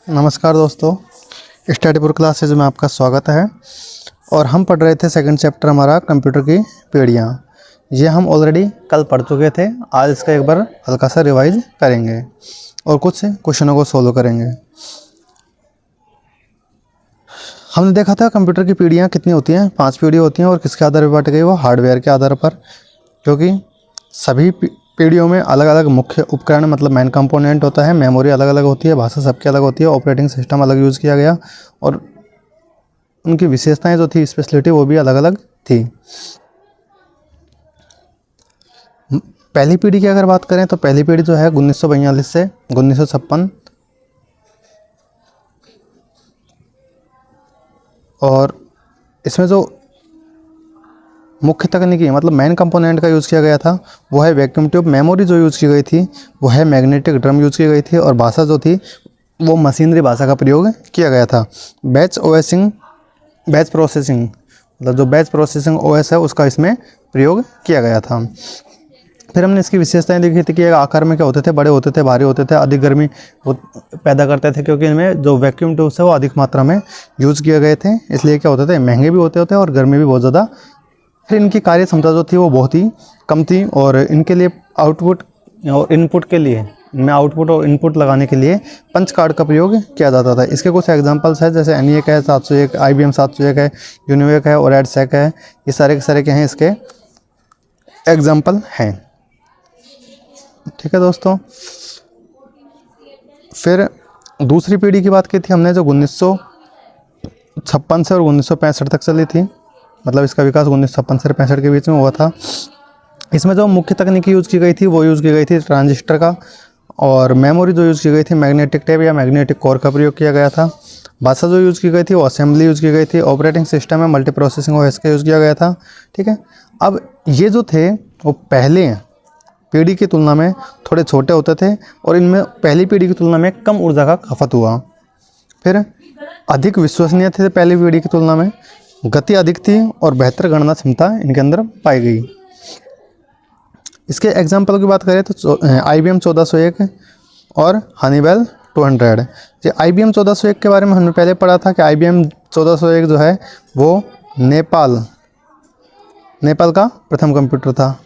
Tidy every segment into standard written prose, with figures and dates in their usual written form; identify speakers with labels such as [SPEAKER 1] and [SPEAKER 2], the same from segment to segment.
[SPEAKER 1] नमस्कार दोस्तों, study classes में आपका स्वागत है। और हम पढ़ रहे थे सेकंड चैप्टर हमारा कंप्यूटर की पीढ़ियाँ। ये हम ऑलरेडी कल पढ़ चुके थे। आज इसका एक बार हल्का सा रिवाइज करेंगे और कुछ क्वेश्चनों को सोल्व करेंगे। हमने देखा था कंप्यूटर की पीढ़ियाँ कितनी होती हैं, 5 पीढ़ी होती हैं। और किसके आधार पर बांटी गई? वो हार्डवेयर के आधार पर, क्योंकि सभी पीढ़ियों में अलग अलग मुख्य उपकरण मतलब मेन कंपोनेंट होता है। मेमोरी अलग अलग होती है, भाषा सबकी अलग होती है, ऑपरेटिंग सिस्टम अलग यूज़ किया गया और उनकी विशेषताएं जो थी, स्पेशलिटी, वो भी अलग अलग थी। पहली पीढ़ी की अगर बात करें तो पहली पीढ़ी जो है 1942 से 1956, और इसमें जो मुख्य तकनीकी मतलब मेन कंपोनेंट का यूज़ किया गया था वो है वैक्यूम ट्यूब। मेमोरी जो यूज़ की गई थी वो है मैग्नेटिक ड्रम यूज़ की गई थी। और भाषा जो थी वो मशीनरी भाषा का प्रयोग किया गया था। बैच प्रोसेसिंग मतलब जो बैच प्रोसेसिंग ओएस है उसका इसमें प्रयोग किया गया था। फिर हमने इसकी विशेषताएं देखी थी कि आकार में क्या होते थे, बड़े होते थे, भारी होते थे, अधिक गर्मी पैदा करते थे, क्योंकि इनमें जो वैक्यूम ट्यूब्स है वो अधिक मात्रा में यूज़ किए गए थे। इसलिए क्या होते थे, महंगे भी होते थे और गर्मी भी बहुत ज़्यादा। फिर इनकी कार्य क्षमता जो थी वो बहुत ही कम थी और इनके लिए आउटपुट और इनपुट के लिए, इनमें आउटपुट और इनपुट लगाने के लिए पंच कार्ड का प्रयोग किया जाता था। इसके कुछ एग्जांपल्स हैं, जैसे ENIAC है, 701, IBM 701 है, UNIVAC है और EDSEC है। ये सारे के सारे के हैं, इसके एग्जाम्पल हैं। ठीक है दोस्तों। फिर दूसरी पीढ़ी की बात की थी हमने, जो 1956 से और 1965 तक चली थी। मतलब इसका विकास 1956 से 65 के बीच में हुआ था। इसमें जो मुख्य तकनीकी यूज़ की गई थी वो यूज़ की गई थी ट्रांजिस्टर का, और मेमोरी जो यूज़ की गई थी मैग्नेटिक टेप या मैग्नेटिक कोर का प्रयोग किया गया था। भाषा जो यूज़ की गई थी वो असेंबली यूज़ की गई थी। ऑपरेटिंग सिस्टम में मल्टी प्रोसेसिंग OS का यूज़ किया गया था। ठीक है। अब ये जो थे वो पहले पीढ़ी की तुलना में थोड़े छोटे होते थे और इनमें पहली पीढ़ी की तुलना में कम ऊर्जा का खपत हुआ। फिर अधिक विश्वसनीय थे पहली पीढ़ी की तुलना में, गति अधिक थी और बेहतर गणना क्षमता इनके अंदर पाई गई। इसके एग्जाम्पल की बात करें तो IBM 1401 और हनीवेल 200। ये IBM 1401 के बारे में हमने पहले पढ़ा था कि IBM 1401 जो है वो नेपाल का प्रथम कंप्यूटर था।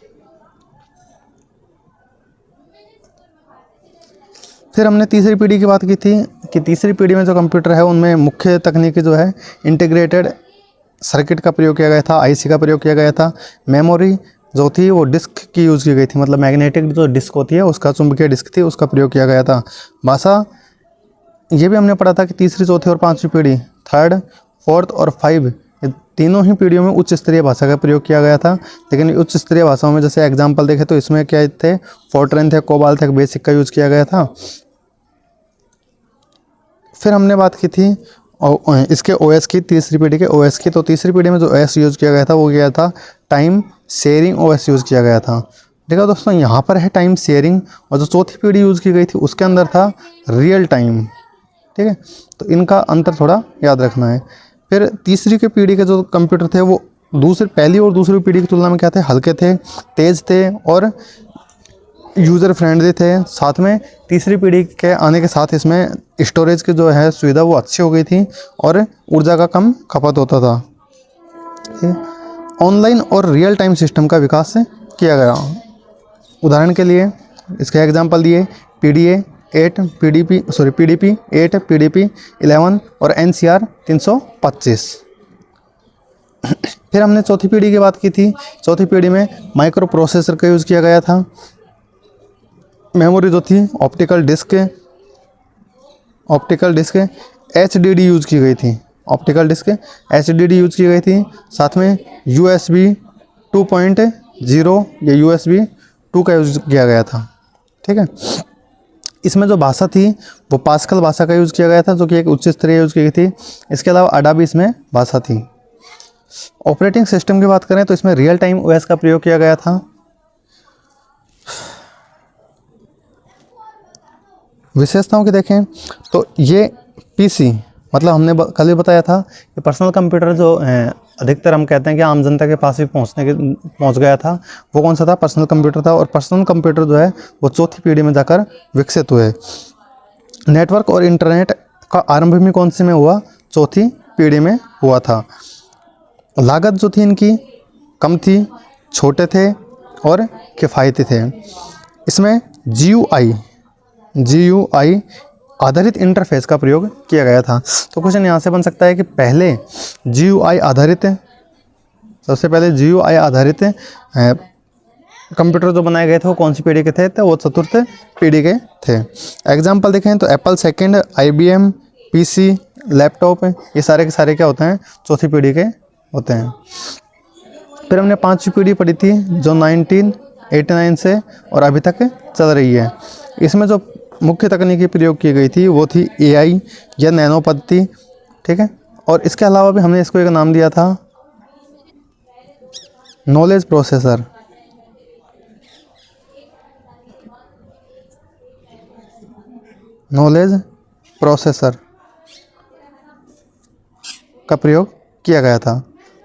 [SPEAKER 1] फिर हमने तीसरी पीढ़ी की बात की थी कि तीसरी पीढ़ी में जो कंप्यूटर है उनमें मुख्य तकनीकी जो है इंटीग्रेटेड सर्किट का प्रयोग किया गया था, IC का प्रयोग किया गया था। मेमोरी जो थी वो डिस्क की यूज़ की गई थी, मतलब मैग्नेटिक जो डिस्क होती है उसका, चुंबकीय डिस्क थी, उसका प्रयोग किया गया था। भाषा ये भी हमने पढ़ा था कि तीसरी, चौथी और पांचवी पीढ़ी, 3rd, 4th और 5, ये तीनों ही पीढ़ियों में उच्च स्तरीय भाषा का प्रयोग किया गया था। लेकिन उच्च स्तरीय भाषाओं में जैसे एग्जाम्पल देखें तो इसमें क्या थे, फोर्ट्रेन थे, कोबाल थे, बेसिक का यूज़ किया गया था। फिर हमने बात की थी और इसके OS की, तीसरी पीढ़ी के OS की। तो तीसरी पीढ़ी में जो OS यूज़ किया गया था वो क्या था, टाइम शेयरिंग OS यूज़ किया गया था। देखो दोस्तों, यहाँ पर है टाइम शेयरिंग, और जो चौथी पीढ़ी यूज़ की गई थी उसके अंदर था रियल टाइम। ठीक है, तो इनका अंतर थोड़ा याद रखना है। फिर तीसरी के पीढ़ी के जो कंप्यूटर थे वो पहली और दूसरी पीढ़ी की तुलना में क्या थे, हल्के थे, तेज़ थे और यूज़र फ्रेंडली थे। साथ में तीसरी पीढ़ी के आने के साथ इसमें स्टोरेज की जो है सुविधा वो अच्छी हो गई थी और ऊर्जा का कम खपत होता था। ऑनलाइन और रियल टाइम सिस्टम का विकास किया गया। उदाहरण के लिए इसके एग्जांपल दिए, PDP 8, PDP 11 और NCR 325। फिर हमने चौथी पीढ़ी की बात की थी। चौथी पीढ़ी में माइक्रो प्रोसेसर का यूज़ किया गया था। मेमोरी जो थी ऑप्टिकल डिस्क HDD यूज़ की गई थी। ऑप्टिकल डिस्क HDD यूज़ की गई थी। साथ में USB 2.0 या USB 2 का यूज़ किया गया था। ठीक है। इसमें जो भाषा थी वो पास्कल भाषा का यूज़ किया गया था, जो कि एक उच्च स्तरीय यूज़ की गई थी। इसके अलावा अडाबी इसमें भाषा थी। ऑपरेटिंग सिस्टम की बात करें तो इसमें रियल टाइम OS का प्रयोग किया गया था। विशेषताओं की देखें तो ये PC मतलब हमने कल ही बताया था कि पर्सनल कंप्यूटर जो अधिकतर हम कहते हैं कि आम जनता के पास भी पहुंच गया था, वो कौन सा था, पर्सनल कंप्यूटर था। और पर्सनल कंप्यूटर जो है वो चौथी पीढ़ी में जाकर विकसित हुए। नेटवर्क और इंटरनेट का आरंभ भी कौन सी में हुआ, चौथी पीढ़ी में हुआ था। लागत जो थी इनकी कम थी, छोटे थे और किफ़ायती थे। इसमें GUI आधारित इंटरफेस का प्रयोग किया गया था। तो क्वेश्चन यहाँ से बन सकता है कि पहले GUI आधारित, सबसे पहले GUI आधारित कंप्यूटर जो बनाए गए थे वो कौन सी पीढ़ी के थे, तो वो चतुर्थ पीढ़ी के थे। एग्जाम्पल देखें तो Apple second, IBM PC, laptop, ये सारे के सारे क्या होते हैं, चौथी पीढ़ी के होते हैं। फिर हमने पांचवी पीढ़ी पढ़ी थी जो 1989 से और अभी तक चल रही है। इसमें जो मुख्य तकनीकी प्रयोग की गई थी वो थी AI या नैनो पद्धति, ठीक है। और इसके अलावा भी हमने इसको एक नाम दिया था नॉलेज प्रोसेसर। नॉलेज प्रोसेसर का प्रयोग किया गया था।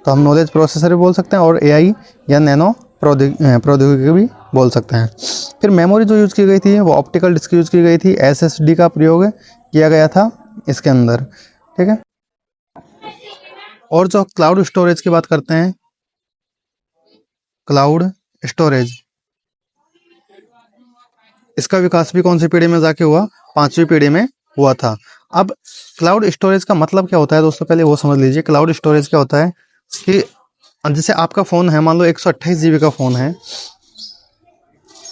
[SPEAKER 1] तो हम नॉलेज प्रोसेसर भी बोल सकते हैं और AI या नैनो प्रौद्योगिकी भी बोल सकते हैं। फिर मेमोरी जो यूज़ की गई थी वो ऑप्टिकल डिस्क यूज़ की गई थी, SSD का प्रयोग किया गया था इसके अंदर, ठीक है। और जो क्लाउड स्टोरेज की बात करते हैं, क्लाउड स्टोरेज, इसका विकास भी कौन सी पीढ़ी में जाके हुआ, पांचवी पीढ़ी में हुआ था। अब क्लाउड स्टोरेज का मतलब क्या होता है दोस्तों, पहले वो समझ लीजिए। क्लाउड स्टोरेज क्या होता है कि जैसे आपका फ़ोन है, मान लो 128 GB का फ़ोन है,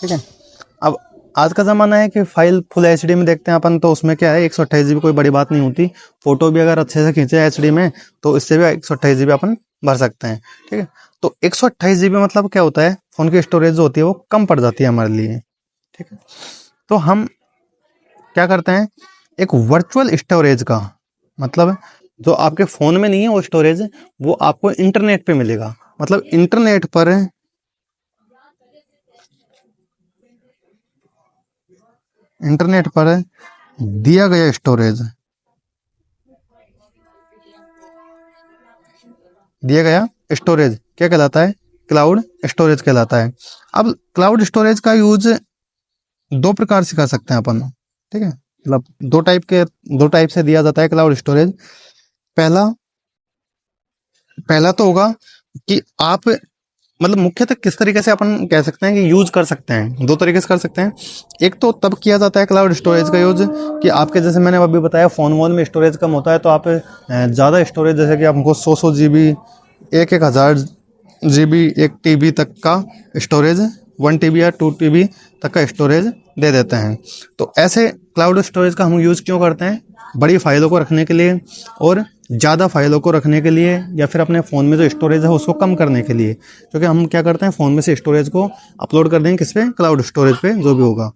[SPEAKER 1] ठीक है। अब आज का ज़माना है कि फाइल फुल HD में देखते हैं अपन, तो उसमें क्या है 128 GB कोई बड़ी बात नहीं होती। फ़ोटो भी अगर अच्छे से खींचे HD में तो इससे भी 128 GB अपन भर सकते हैं, ठीक है। तो 128 GB मतलब क्या होता है, फ़ोन की स्टोरेज जो होती है वो कम पड़ जाती है हमारे लिए, ठीक है। तो हम क्या करते हैं, एक वर्चुअल स्टोरेज का मतलब जो आपके फ़ोन में नहीं है वो स्टोरेज, वो आपको इंटरनेट पे मिलेगा। मतलब इंटरनेट पर दिया गया स्टोरेज, क्या कहलाता है, क्लाउड स्टोरेज कहलाता है। अब क्लाउड स्टोरेज का यूज दो प्रकार से कर सकते हैं अपन, ठीक है। मतलब दो टाइप से दिया जाता है क्लाउड स्टोरेज। पहला पहला तो होगा कि आप मतलब मुख्यतः किस तरीके से अपन कह सकते हैं कि यूज कर सकते हैं, दो तरीके से कर सकते हैं। एक तो तब किया जाता है क्लाउड स्टोरेज का यूज कि आपके, जैसे मैंने अभी बताया, फोन वोन में स्टोरेज कम होता है, तो आप ज़्यादा स्टोरेज, जैसे कि आपको 100 GB, 1000 GB, 1 TB तक का स्टोरेज, 1 TB या 2 TB तक का स्टोरेज दे देते हैं। तो ऐसे क्लाउड स्टोरेज का हम यूज़ क्यों करते हैं, बड़ी फाइलों को रखने के लिए और ज़्यादा फाइलों को रखने के लिए, या फिर अपने फ़ोन में जो स्टोरेज है उसको कम करने के लिए। क्योंकि हम क्या करते हैं, फ़ोन में से स्टोरेज को अपलोड कर देंगे किस पे, क्लाउड स्टोरेज पे, जो भी होगा।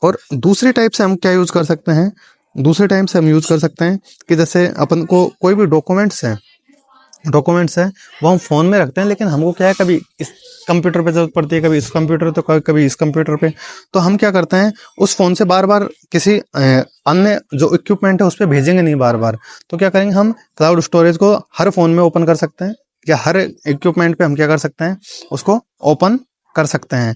[SPEAKER 1] और दूसरी टाइप से हम क्या यूज़ कर सकते हैं, दूसरे टाइप से हम यूज़ कर सकते हैं कि जैसे अपन को कोई भी डॉक्यूमेंट्स है वो हम फ़ोन में रखते हैं, लेकिन हमको क्या है, कभी इस कंप्यूटर पे जरूरत पड़ती है, कभी इस कंप्यूटर, तो कभी इस कंप्यूटर पे। तो हम क्या करते हैं, उस फ़ोन से बार बार किसी अन्य जो इक्विपमेंट है उस पर भेजेंगे नहीं बार बार। तो क्या करेंगे, हम क्लाउड स्टोरेज को हर फ़ोन में ओपन कर सकते हैं, या हर इक्विपमेंट पे हम क्या कर सकते हैं, उसको ओपन कर सकते हैं।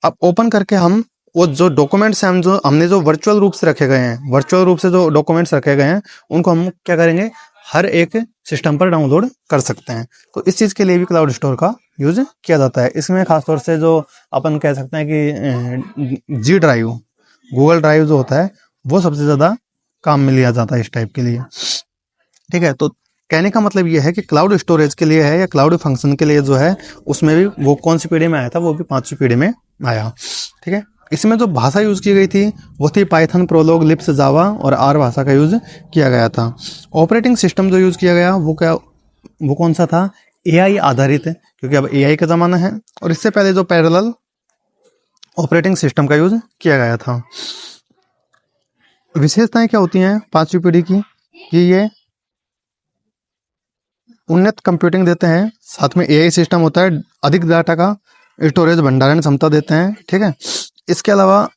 [SPEAKER 1] अब ओपन करके हम वो जो डॉक्यूमेंट्स हैं, हमने जो वर्चुअल रूप से रखे गए हैं, वर्चुअल रूप से जो डॉक्यूमेंट्स रखे गए हैं, उनको हम क्या करेंगे, हर एक सिस्टम पर डाउनलोड कर सकते हैं। तो इस चीज़ के लिए भी क्लाउड स्टोर का यूज किया जाता है। इसमें खासतौर से जो अपन कह सकते हैं कि G ड्राइव, गूगल ड्राइव जो होता है, वो सबसे ज़्यादा काम में लिया जाता है इस टाइप के लिए, ठीक है। तो कहने का मतलब ये है कि क्लाउड स्टोरेज के लिए है, या क्लाउड फंक्शन के लिए जो है, उसमें भी वो कौन सी पीढ़ी में आया था, वो भी पांचवी पीढ़ी में आया, ठीक है। इसमें जो भाषा यूज़ की गई थी वो थी पाइथन, प्रोलॉग, लिप्स, जावा और R भाषा का यूज़ किया गया था। ऑपरेटिंग सिस्टम जो यूज़ किया गया वो कौन सा था, AI आधारित है, क्योंकि अब AI का ज़माना है। और इससे पहले जो पैरेलल ऑपरेटिंग सिस्टम का यूज़ किया गया था। विशेषताएं क्या होती हैं पांचवी पीढ़ी की, कि ये उन्नत कंप्यूटिंग देते हैं, साथ में AI सिस्टम होता है, अधिक डाटा का स्टोरेज भंडारण क्षमता देते हैं, ठीक है। इसके अलावा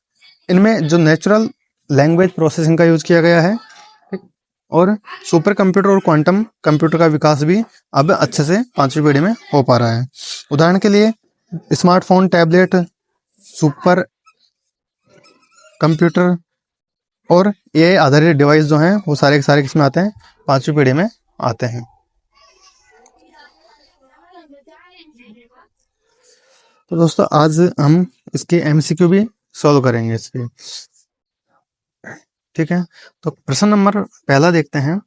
[SPEAKER 1] इनमें जो नेचुरल लैंग्वेज प्रोसेसिंग का यूज़ किया गया है, ठीक? और सुपर कंप्यूटर और क्वांटम कंप्यूटर का विकास भी अब अच्छे से पांचवी पीढ़ी में हो पा रहा है। उदाहरण के लिए स्मार्टफोन, टैबलेट, सुपर कंप्यूटर, और AI आधारित डिवाइस जो हैं वो सारे के सारे किसमें आते हैं, 5वीं पीढ़ी में आते हैं। तो दोस्तों आज हम इसके MCQ भी सॉल्व करेंगे इस पे, ठीक है। तो प्रश्न नंबर पहला देखते हैं,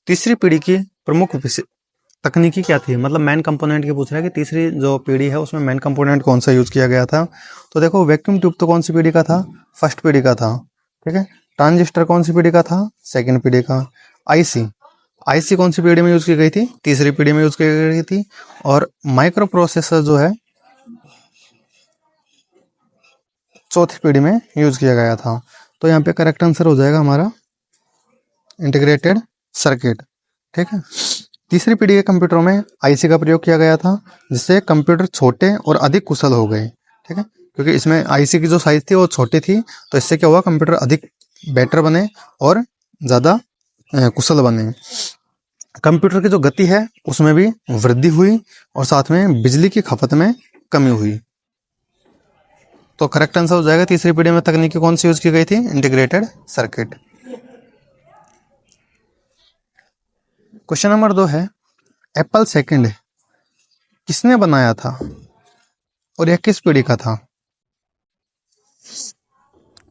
[SPEAKER 1] तीसरी पीढ़ी की प्रमुख तकनीकी क्या थी, मतलब मेन कंपोनेंट की पूछ रहा है कि तीसरी जो पीढ़ी है उसमें मेन कंपोनेंट कौन सा यूज किया गया था। तो देखो वैक्यूम ट्यूब तो कौन सी पीढ़ी का था, फर्स्ट पीढ़ी का था, ठीक है। ट्रांजिस्टर कौन सी पीढ़ी का था, सेकंड पीढ़ी का। आईसी कौन सी पीढ़ी में यूज की गई थी, तीसरी पीढ़ी में यूज की गई थी। और माइक्रो प्रोसेसर जो है चौथी पीढ़ी में यूज किया गया था। तो यहाँ पे करेक्ट आंसर हो जाएगा हमारा इंटीग्रेटेड सर्किट, ठीक है। तीसरी पीढ़ी के कंप्यूटरों में आईसी का प्रयोग किया गया था, जिससे कंप्यूटर छोटे और अधिक कुशल हो गए, ठीक है। क्योंकि इसमें आईसी की जो साइज थी वो छोटी थी, तो इससे क्या हुआ, कंप्यूटर अधिक बेटर बने और ज़्यादा कुशल बने। कंप्यूटर की जो गति है उसमें भी वृद्धि हुई और साथ में बिजली की खपत में कमी हुई। तो करेक्ट आंसर हो जाएगा तीसरी पीढ़ी में तकनीकी कौन सी यूज की गई थी, इंटीग्रेटेड सर्किट। क्वेश्चन नंबर 2 है, एप्पल सेकंड किसने बनाया था और यह किस पीढ़ी का था।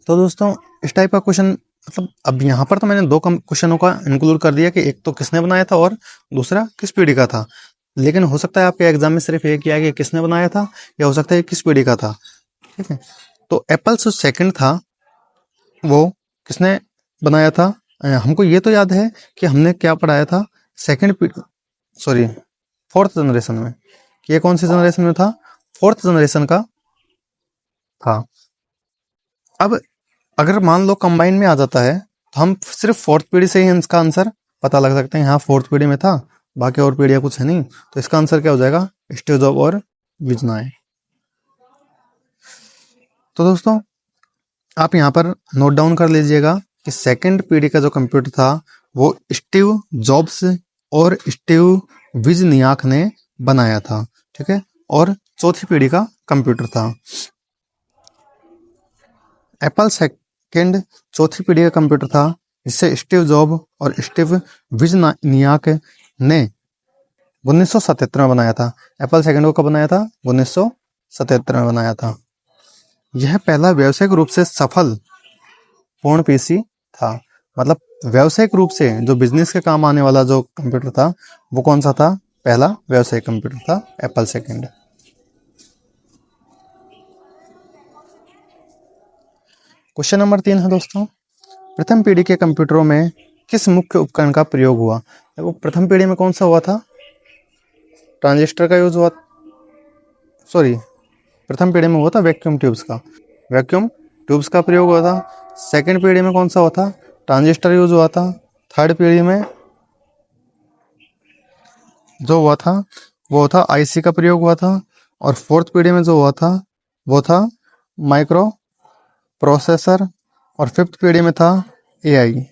[SPEAKER 1] तो दोस्तों इस टाइप का क्वेश्चन, मतलब अब यहाँ पर तो मैंने दो क्वेश्चनों का इंक्लूड कर दिया कि एक तो किसने बनाया था और दूसरा किस पीढ़ी का था। लेकिन हो सकता है आपके एग्जाम में सिर्फ एक किया कि किसने बनाया था, या हो सकता है किस पीढ़ी का था, ठीक है। तो एप्पल जो सेकंड था वो किसने बनाया था, हमको ये तो याद है कि हमने क्या पढ़ाया था फोर्थ जनरेशन में, कि ये कौन सी जनरेशन में था, फोर्थ जनरेशन का था। अब अगर मान लो कंबाइन में आ जाता है तो हम सिर्फ फोर्थ पीढ़ी से ही इसका आंसर पता लग सकते हैं, यहाँ फोर्थ पीढ़ी में था, बाकी और पीढ़ियाँ कुछ है नहीं। तो इसका आंसर क्या हो जाएगा, स्टीव जॉब और विजनॉय। तो दोस्तों आप यहाँ पर नोट डाउन कर लीजिएगा कि सेकंड पीढ़ी का जो कंप्यूटर था वो स्टीव जॉब्स और स्टीव विजनियाक ने बनाया था, ठीक है। और चौथी पीढ़ी का कंप्यूटर था एप्पल सेकंड, चौथी पीढ़ी का कंप्यूटर था जिसे स्टीव जॉब और स्टीव विजनियाक ने 1977 में बनाया था। एप्पल सेकंड को कब बनाया था, 1977 में बनाया था। यह पहला व्यावसायिक रूप से सफल पूर्ण पीसी था, मतलब व्यावसायिक रूप से जो बिजनेस के काम आने वाला जो कंप्यूटर था वो कौन सा था, पहला व्यावसायिक कंप्यूटर था एप्पल सेकंड। क्वेश्चन नंबर 3 है दोस्तों, प्रथम पीढ़ी के कंप्यूटरों में किस मुख्य उपकरण का प्रयोग हुआ। देखो प्रथम पीढ़ी में कौन सा हुआ था, ट्रांजिस्टर का यूज हुआ, प्रथम पीढ़ी में हुआ था वैक्यूम ट्यूब्स का प्रयोग हुआ था। सेकंड पीढ़ी में कौन सा हुआ था, ट्रांजिस्टर यूज हुआ था। थर्ड पीढ़ी में जो हुआ था वो था आईसी का प्रयोग हुआ था। और फोर्थ पीढ़ी में जो हुआ था वो था माइक्रो प्रोसेसर। और फिफ्थ पीढ़ी में था एआई,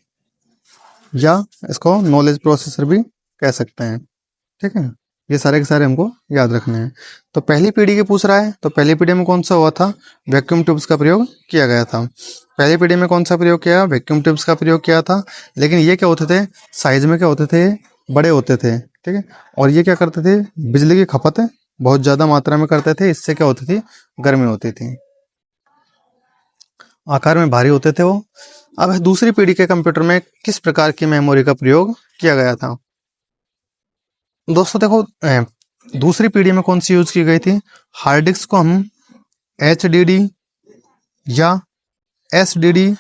[SPEAKER 1] या इसको नॉलेज प्रोसेसर भी कह सकते हैं, ठीक है। ये सारे के सारे हमको याद रखने हैं। तो पहली पीढ़ी के पूछ रहा है, तो पहली पीढ़ी में कौन सा हुआ था, वैक्यूम ट्यूब्स का प्रयोग किया गया था। पहली पीढ़ी में कौन सा प्रयोग किया, वैक्यूम ट्यूब्स का प्रयोग किया था। लेकिन ये क्या होते थे, साइज में क्या होते थे, बड़े होते थे, ठीक है। और ये क्या करते थे, बिजली की खपत बहुत ज़्यादा मात्रा में करते थे, इससे क्या होती थी, गर्मी होती थी, आकार में भारी होते थे वो। अब दूसरी पीढ़ी के कंप्यूटर में किस प्रकार की मेमोरी का प्रयोग किया गया था। दोस्तों देखो दूसरी पीढ़ी में कौन सी यूज की गई थी, हार्ड डिस्क को हम HDD या SDD,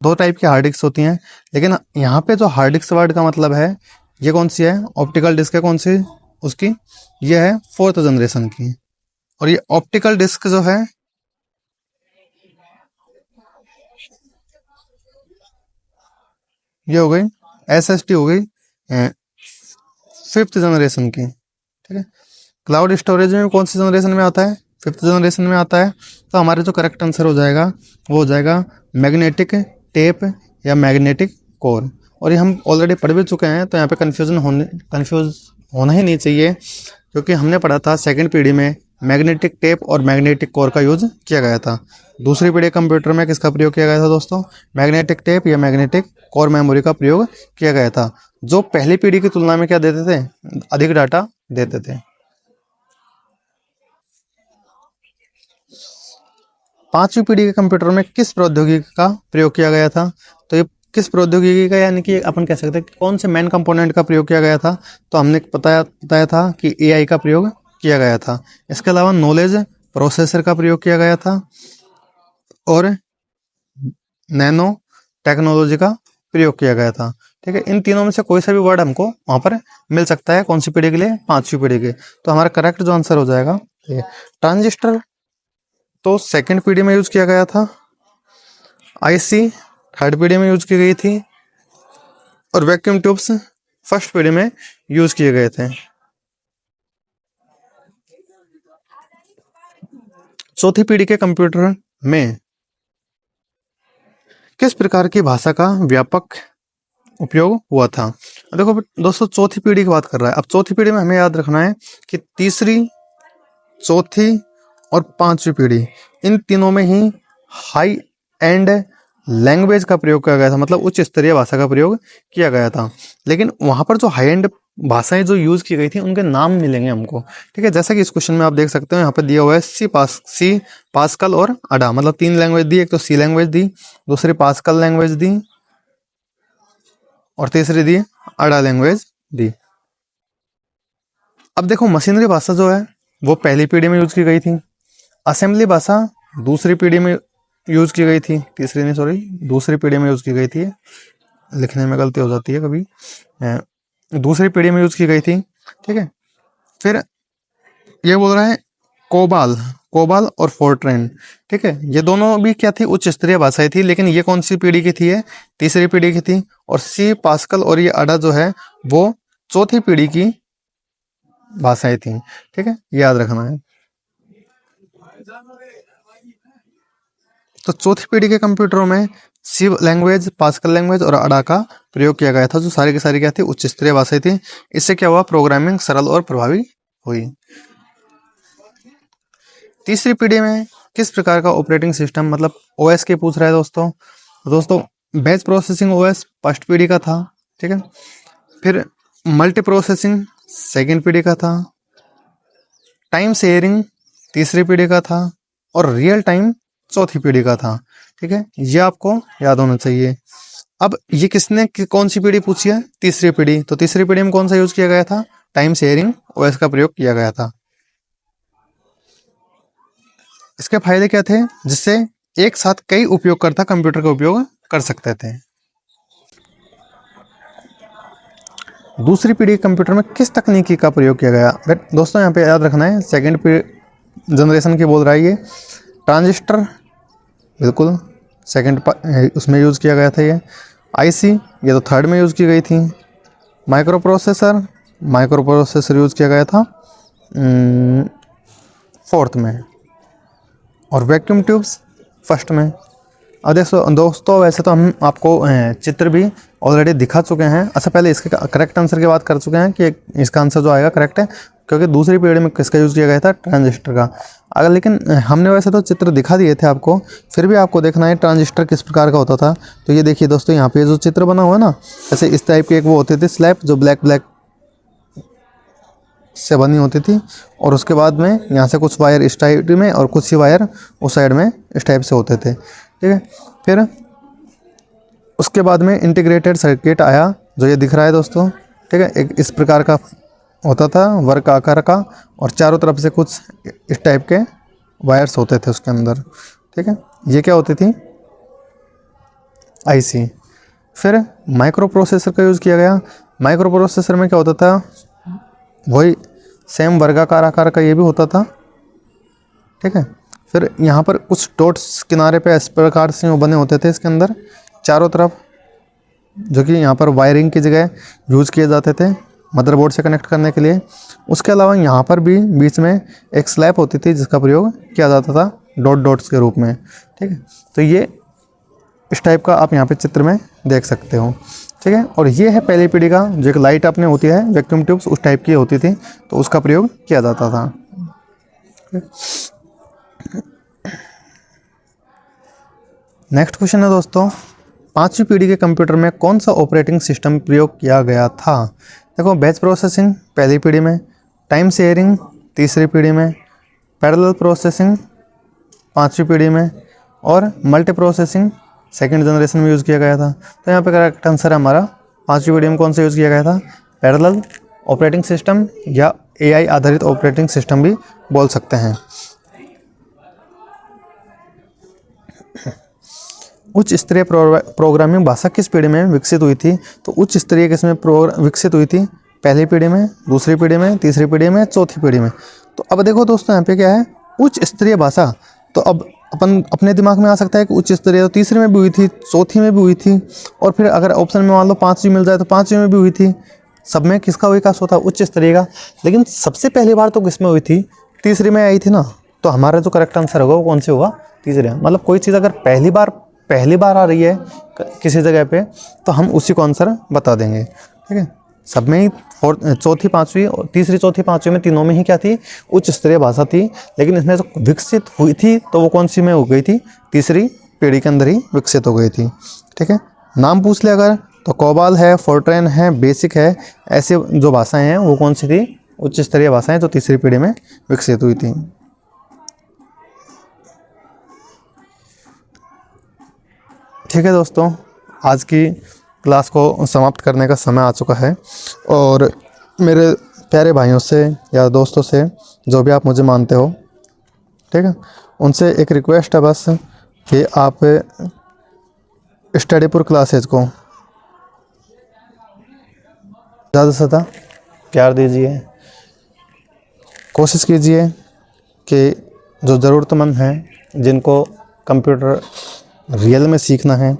[SPEAKER 1] दो टाइप की हार्ड डिस्क होती हैं। लेकिन यहाँ पे जो हार्ड डिस्क वर्ड का मतलब है ये कौन सी है, ऑप्टिकल डिस्क है, कौन सी उसकी, ये है फोर्थ जनरेशन की। और ये ऑप्टिकल डिस्क जो है ये हो गई SSD, हो गई फिफ्थ जनरेशन की, ठीक है। क्लाउड स्टोरेज में कौन सी जनरेशन में आता है, फिफ्थ जनरेशन में आता है। तो हमारे जो करेक्ट आंसर हो जाएगा वो हो जाएगा मैग्नेटिक टेप या मैग्नेटिक कोर। और ये हम ऑलरेडी पढ़ भी चुके हैं, तो यहाँ पे कंफ्यूज होना ही नहीं चाहिए, क्योंकि हमने पढ़ा था सेकंड पीढ़ी में मैग्नेटिक टेप और मैग्नेटिक कोर का यूज किया गया था। दूसरी पीढ़ी कंप्यूटर में किसका प्रयोग किया गया था दोस्तों? मैग्नेटिक टेप या मैग्नेटिक कोर मेमोरी का प्रयोग किया गया था, जो पहली पीढ़ी की तुलना में क्या देते थे? अधिक डाटा देते थे। पांचवी पीढ़ी के कंप्यूटर में किस प्रौद्योगिकी का प्रयोग किया गया था? तो ये किस प्रौद्योगिकी का, यानी कि अपन कह सकते हैं कि कौन से मेन कंपोनेंट का प्रयोग किया गया था? तो हमने बताया था कि एआई का प्रयोग किया गया था। इसके अलावा नॉलेज प्रोसेसर का प्रयोग किया गया था और नैनो टेक्नोलॉजी का प्रयोग किया गया था। ठीक है, इन तीनों में से कोई सा भी वर्ड हमको वहां पर मिल सकता है। कौन सी पीढ़ी के लिए? पांचवी पीढ़ी के। तो हमारा करेक्ट जो आंसर हो जाएगा ये। ट्रांजिस्टर तो सेकंड पीढ़ी में यूज किया गया था, आईसी थर्ड पीढ़ी में यूज की गई थी और वैक्यूम ट्यूब्स फर्स्ट पीढ़ी में यूज किए गए थे। चौथी पीढ़ी के कंप्यूटर में किस प्रकार की भाषा का व्यापक उपयोग हुआ था? देखो दोस्तों, चौथी पीढ़ी की बात कर रहा है। अब चौथी पीढ़ी में हमें याद रखना है कि तीसरी, चौथी और पांचवी पीढ़ी, इन तीनों में ही हाई एंड लैंग्वेज का प्रयोग किया गया था, मतलब उच्च स्तरीय भाषा का प्रयोग किया गया था। लेकिन वहां पर जो हाई एंड भाषाएं जो यूज की गई थी उनके नाम मिलेंगे हमको। ठीक है, जैसा कि इस क्वेश्चन में आप देख सकते हो, यहाँ पे दिया हुआ है सी पास्कल और अडा, मतलब तीन लैंग्वेज दी। एक तो सी लैंग्वेज दी, दूसरी पास्कल लैंग्वेज दी और तीसरी दी अडा लैंग्वेज दी। अब देखो, मशीनरी भाषा जो है वो पहली पीढ़ी में यूज की गई थी, असेंबली भाषा दूसरी पीढ़ी में यूज की गई थी, तीसरी नहीं सॉरी दूसरी पीढ़ी में यूज की गई थी, लिखने में गलती हो जाती है कभी, दूसरी पीढ़ी में यूज की गई थी। ठीक है, फिर ये बोल रहा है कोबाल और फोर्ट्रेन। ठीक है, ये दोनों भी क्या थी? उच्च स्तरीय भाषाएं थी। लेकिन ये कौन सी पीढ़ी की थी? है तीसरी पीढ़ी की थी। और सी पास्कल और ये अडा जो है वो चौथी पीढ़ी की भाषाएं थी। ठीक है, याद रखना है। तो चौथी पीढ़ी के कंप्यूटरों में सी लैंग्वेज, पास्कल लैंग्वेज और अडा का प्रयोग किया गया था, जो सारी की सारी क्या थी? उच्च स्तरीय भाषाएं थी। इससे क्या हुआ? प्रोग्रामिंग सरल और प्रभावी हुई। तीसरी पीढ़ी में किस प्रकार का ऑपरेटिंग सिस्टम, मतलब ओएस के पूछ रहा है दोस्तों बैच प्रोसेसिंग ओएस फर्स्ट पीढ़ी का था। ठीक है, फिर मल्टी प्रोसेसिंग सेकंड पीढ़ी का था, टाइम शेयरिंग तीसरी पीढ़ी का था और रियल टाइम चौथी पीढ़ी का था। ठीक है, ये आपको याद होना चाहिए। अब ये किसने कौन सी पीढ़ी पूछी है? तीसरी पीढ़ी। तो तीसरी पीढ़ी में कौन सा यूज किया गया था? टाइम शेयरिंग ओएस का प्रयोग किया गया था। इसके फायदे क्या थे? जिससे एक साथ कई उपयोगकर्ता कंप्यूटर का उपयोग कर सकते थे। दूसरी पीढ़ी के कंप्यूटर में किस तकनीकी का प्रयोग किया गया? दोस्तों यहाँ पे याद रखना है, सेकंड जनरेशन की बोल रहा है ये। ट्रांजिस्टर बिल्कुल सेकंड उसमें यूज़ किया गया था ये। आईसी ये तो थर्ड में यूज़ की गई थी। माइक्रो प्रोसेसर यूज़ किया गया था फोर्थ में और वैक्यूम ट्यूब्स फर्स्ट में। अब दोस्तों वैसे तो हम आपको चित्र भी ऑलरेडी दिखा चुके हैं। अच्छा, पहले इसके करेक्ट आंसर की बात कर चुके हैं कि इसका आंसर जो आएगा करेक्ट है, क्योंकि दूसरी पीढ़ी में किसका यूज़ किया गया था? ट्रांजिस्टर का। अगर लेकिन हमने वैसे तो चित्र दिखा दिए थे आपको, फिर भी आपको देखना है ट्रांजिस्टर किस प्रकार का होता था। तो ये देखिए दोस्तों, यहाँ पे जो चित्र बना हुआ है ना, ऐसे इस टाइप की एक वो होती थी स्लैब, जो ब्लैक से बनी होती थी, और उसके बाद में यहाँ से कुछ वायर इस टाइप में और कुछ ही वायर उस साइड में इस टाइप से होते थे। ठीक है, फिर उसके बाद में इंटीग्रेटेड सर्किट आया, जो ये दिख रहा है दोस्तों। ठीक है, एक इस प्रकार का होता था वर्ग आकार का, और चारों तरफ से कुछ इस टाइप के वायर्स होते थे उसके अंदर। ठीक है, ये क्या होती थी? आईसी। फिर माइक्रो प्रोसेसर का यूज़ किया गया। माइक्रो प्रोसेसर में क्या होता था? वही सेम वर्गाकार आकार का ये भी होता था। ठीक है, फिर यहाँ पर कुछ डॉट्स किनारे पे इस प्रकार से वो बने होते थे इसके अंदर चारों तरफ, जो कि यहाँ पर वायरिंग की जगह यूज़ किए जाते थे मदरबोर्ड से कनेक्ट करने के लिए। उसके अलावा यहाँ पर भी बीच में एक स्लैब होती थी जिसका प्रयोग किया जाता था डॉट्स के रूप में। ठीक है, तो ये इस टाइप का आप यहाँ पे चित्र में देख सकते हो। ठीक है, और ये है पहली पीढ़ी का, जो एक लाइट अपने होती है वैक्यूम ट्यूब्स उस टाइप की होती थी, तो उसका प्रयोग किया जाता था। नेक्स्ट क्वेश्चन है दोस्तों, 5वीं पीढ़ी के कंप्यूटर में कौन सा ऑपरेटिंग सिस्टम प्रयोग किया गया था? देखो, बैच प्रोसेसिंग पहली पीढ़ी में, टाइम शेयरिंग तीसरी पीढ़ी में, पैरेलल प्रोसेसिंग 5वीं पीढ़ी में और मल्टी प्रोसेसिंग सेकंड जनरेशन में यूज़ किया गया था। तो यहाँ पे करेक्ट आंसर है हमारा 5वीं पीढ़ी में कौन सा यूज़ किया गया था? पैरेलल ऑपरेटिंग सिस्टम या AI आधारित ऑपरेटिंग सिस्टम भी बोल सकते हैं। उच्च स्तरीय प्रोग्रामिंग भाषा किस पीढ़ी में विकसित हुई थी? तो उच्च स्तरीय किसमें विकसित हुई थी? पहली पीढ़ी में, दूसरी पीढ़ी में, तीसरी पीढ़ी में, चौथी पीढ़ी में। तो अब देखो दोस्तों, यहाँ पे क्या है, उच्च स्तरीय भाषा। तो अब अपन अपने दिमाग में आ सकता है कि उच्च स्तरीय तो तीसरी में भी हुई थी, चौथी में भी हुई थी, और फिर अगर ऑप्शन में मान लो 5वीं मिल जाए तो 5वीं में भी हुई थी। सब में किसका विकास होता है? उच्च स्तरीय का। लेकिन सबसे पहली बार तो किसमें हुई थी? तीसरी में आई थी ना। तो हमारा जो करेक्ट आंसर होगा वो कौन से होगा? तीसरे। मतलब कोई चीज़ अगर पहली बार आ रही है किसी जगह पे तो हम उसी को आंसर बता देंगे। ठीक है, सब में ही चौथी पाँचवीं और तीसरी चौथी पाँचवीं में तीनों में ही क्या थी? उच्च स्तरीय भाषा थी। लेकिन इसमें जो विकसित हुई थी तो वो कौन सी में हो गई थी? तीसरी पीढ़ी के अंदर ही विकसित हो गई थी। ठीक है, नाम पूछ ले अगर तो कोबाल है, फोर्ट्रेन है, बेसिक है। ऐसे जो भाषाएं हैं वो कौन सी थी? उच्च स्तरीय भाषाएं जो तीसरी पीढ़ी में विकसित हुई थी। ठीक है दोस्तों, आज की क्लास को समाप्त करने का समय आ चुका है और मेरे प्यारे भाइयों से या दोस्तों से, जो भी आप मुझे मानते हो, ठीक है, उनसे एक रिक्वेस्ट है बस कि आप स्टडीपुर क्लासेज को ज़्यादा से ज़्यादा प्यार दीजिए। कोशिश कीजिए कि जो ज़रूरतमंद हैं, जिनको कंप्यूटर रियल में सीखना है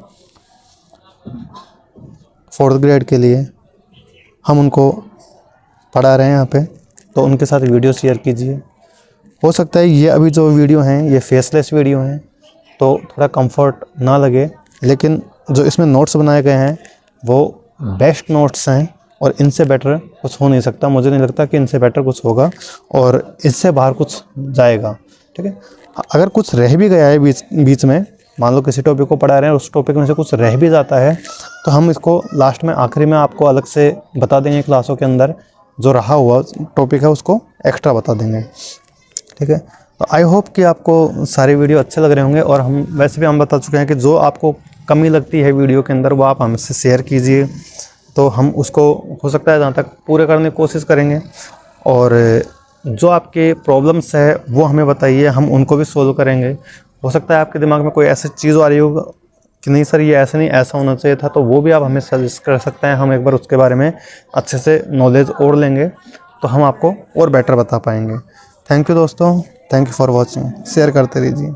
[SPEAKER 1] 4th ग्रेड के लिए, हम उनको पढ़ा रहे हैं यहाँ पे, तो उनके साथ वीडियो शेयर कीजिए। हो सकता है ये अभी जो वीडियो हैं ये फेसलेस वीडियो हैं तो थोड़ा कंफर्ट ना लगे, लेकिन जो इसमें नोट्स बनाए गए हैं वो बेस्ट नोट्स हैं और इनसे बेटर कुछ हो नहीं सकता। मुझे नहीं लगता कि इनसे बेटर कुछ होगा और इससे बाहर कुछ जाएगा। ठीक है, अगर कुछ रह भी गया है बीच में, मान लो किसी टॉपिक को पढ़ा रहे हैं, उस टॉपिक में से कुछ रह भी जाता है, तो हम इसको लास्ट में आखिरी में आपको अलग से बता देंगे क्लासों के अंदर। जो रहा हुआ टॉपिक है उसको एक्स्ट्रा बता देंगे। ठीक है, तो आई होप कि आपको सारे वीडियो अच्छे लग रहे होंगे। और हम वैसे भी हम बता चुके हैं कि जो आपको कमी लगती है वीडियो के अंदर वो आप हमसे शेयर कीजिए, तो हम उसको हो सकता है जहाँ तक पूरे करने की कोशिश करेंगे। और जो आपके प्रॉब्लम्स है वो हमें बताइए, हम उनको भी सोल्व करेंगे। हो सकता है आपके दिमाग में कोई ऐसी चीज़ आ रही होगा कि नहीं सर ये ऐसा नहीं, ऐसा होना चाहिए था, तो वो भी आप हमें सजेस्ट कर सकते हैं। हम एक बार उसके बारे में अच्छे से नॉलेज और लेंगे तो हम आपको और बेटर बता पाएंगे। थैंक यू दोस्तों, thank you for watching. Share करते रहिए।